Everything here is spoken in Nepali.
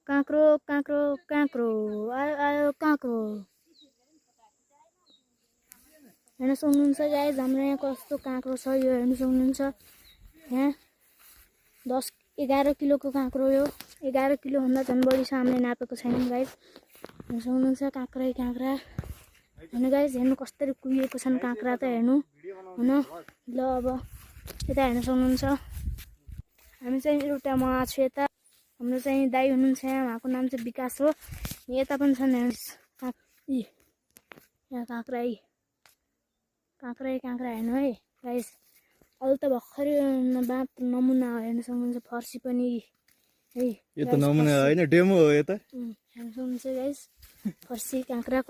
काँक्रो काँक्रो काँक्रो आयो आयो काँक्रो हेर्न सक्नुहुन्छ गाइस हाम्रो यहाँ कस्तो काँक्रो छ यो हेर्न सक्नुहुन्छ यहाँ 10-11 किलोको काँक्रो यो 11 किलो भन्दा झन् बढी छ हामीले नापेको छैनौँ गाइस हेर्न सक्नुहुन्छ काँक्रै काँक्रा हैन गाइस हेर्नु कसरी कुहिएको छन् काँक्रा त हेर्नु हैन ल अब यता हेर्न सक्नुहुन्छ हामी चाहिँ एउटा म छु यता हाम्रो चाहिँ दाइ हुनुहुन्छ यहाँ उहाँको नाम चाहिँ विकास हो यता पनि छन् यहाँ काँक्रै काँक्रा हेर्नु है गाइस अहिले त भर्खरै बाँप नमुना हो हेर्न सक्नुहुन्छ फर्सी पनि है यो त नमुना होइन डेमो हो यो त हेर्न सक्नुहुन्छ गाइस फर्सी काँक्रा